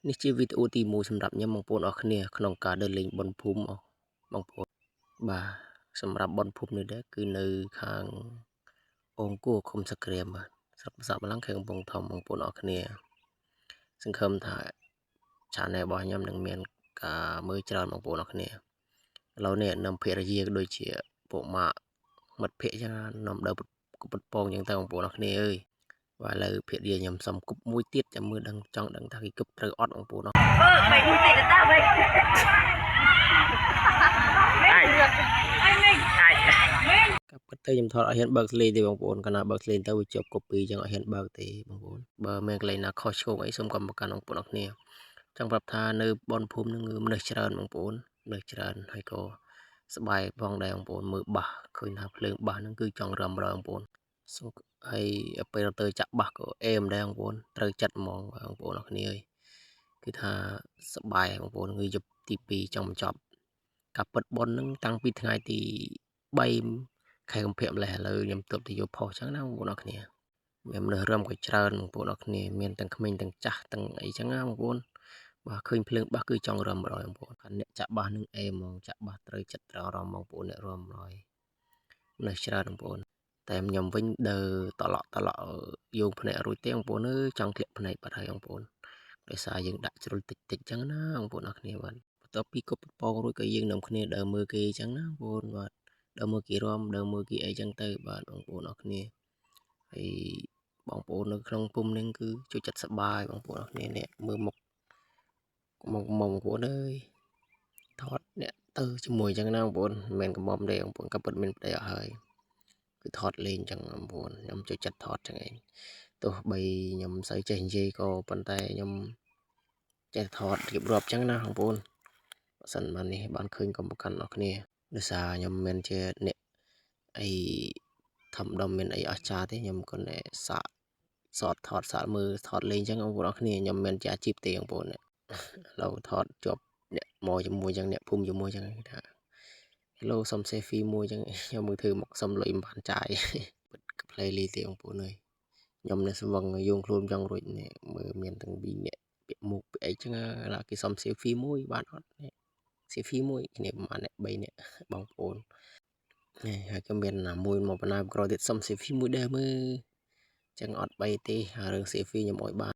នេះជាវីដេអូទី1សម្រាប់ខ្ញុំបងប្អូនអរគ្នាក្នុងការដើរលេងបុណ្យភូមិបងប្អូនបាទសម្រាប់បុណ្យភូមិនេះដែរគឺនៅខាងអង្គរឃុំសក្រាមបាទស្រុកសាប់ឡង់ខេត្តកំពង់ធំបងប្អូនអរគ្នាសង្ឃឹមថា channel របស់ខ្ញុំនឹងមានការមើលច្រើនបងប្អូនអរគ្នាឥឡូវនេះនាំភរិយាដូចជាពួកម៉ាក់មិត្តភ័ក្តិចឹងនាំដើរពុតពងចឹងទៅបងប្អូនអរគ្នាអើយបាទឥឡូវភរិយាខ្ញុំសុំគប់មួយទៀតចាំមើលចង់ដឹងថាគេគប់ត្រូវអត់បងប្អូនអរគ្នាមិនមួយទៀតតាវិញអាចកាប់ទៅខ្ញុំថតឲ្យហ៊ានបើកលេទេបងប្អូនកាលណាបើកលេទៅវាជាប់កូពីចឹងឲ្យហ៊ានបើកទេបងប្អូនបើមានកន្លែងណាខុសឆ្គងអីសូមកម្មការបងប្អូនអរគ្នាចង់ប្រាប់ថានៅបនភូមិនឹងមនុស្សច្រើនបងប្អូនមនុស្សច្រើនហើយក៏ស្បាយផងដែរបងប្អូនមើលបាសឃើញថាភ្លើងបាសហ្នឹងគឺចង់រំរងបងប្អូនហើយពេលទៅចាក់បាសក៏អេមដែរបងប្អូនត្រូវចិត្តហ្មងបងប្អូនអរគ្នាគឺថាស្បាយបងប្អូនគឺយប់ទី2ចង់បញ្ចប់ការពិតបនហ្នឹងតាំងពីថ្ងៃទី3ខែកុម្ភៈម្លេះឥឡូវខ្ញុំទប់ទៅយកផុសចឹងណាបងប្អូនអរគ្នាមានមនុស្សរំក៏ច្រើនបងប្អូនអរគ្នាមានទាំងក្មេងទាំងចាស់ទាំងអីចឹងណាបងប្អូនបាទឃើញភ្លើងបាសគឺចង់រំរយបងប្អូនអ្នកចាក់បាសនឹងអេហ្មងចាក់បាសត្រូវចិត្តត្រូវអារម្មណ៍បងប្អូនអ្នករំរយមនុស្សច្រើនបងប្អូនតែខ្ញុំវិញដើរតឡក់យោងភ្នែករួចទេបងប្អូនអើយចង់ធ្លាក់ភ្នែកបាត់ហើយបងប្អូនដោយសារយើងដាក់ជ្រុលតិចចឹងណាបងប្អូនអរគ្នាបាទបន្ទាប់ពីគប់ពងរួចក៏យើងនាំគ្នាដើរមើលគេចឹងណាបងប្អូនបាទដើរមើលគេរំដើរមើលគេអីចឹងទៅបាទបងប្អូនអរគ្នាហើយបងប្អូននៅក្នុងភូមិនឹងគឺជួយចិត្តសប្បាយបងប្អូនអរគ្នានេះមើលមុខបងប្អូនអើយថតអ្នកទៅជាមួយចឹងណាបងប្អូនមិនមែនកំមុំទេបងប្អូនក៏ពិតមានប្តីអស់ហើយគឺថតលេងចឹងបងប្អូនខ្ញុំជួយចិត្តថតចឹងឯងទោះបីខ្ញុំមិនសូវចេះនិយាយក៏ប៉ុន្តែខ្ញុំចេះថតរៀបរាប់ចឹងណាបងប្អូនបើសិនបាននេះបានឃើញកុំប្រកាន់អស់គ្នាដោយសារខ្ញុំមិនជាអ្នកអីធម្មតាមានអីអស្ចារ្យទេខ្ញុំក៏សាកសតថតសាកមើលថតលេងចឹងបងប្អូនអរគ្នាខ្ញុំមិនជាអាជីពទេបងប្អូនឥឡូវថតជាប់អ្នកមកជាមួយចឹងអ្នកភូមិជាមួយចឹងថា Hello សុំ selfie មួយចឹងខ្ញុំមើលធ្វើមកសុំលុយមិនបានចាយពិតផ្លេលីទេបងប្អូនអើយខ្ញុំនេះស្វឹងយងខ្លួនចង់រួចនេះមើលមានទាំង2អ្នកពាក់មុខពាក់អីចឹងឡាគេសុំ selfie មួយបានអត់ selfie មួយគ្នាប្រហែលអ្នក3នាក់បងប្អូនហើយក៏មានណាមួយមកបណ្ណាក្រទៀតសុំ selfie មួយដែរមើលចឹងអត់3ទេរឿង selfie ខ្ញុំអោយបាន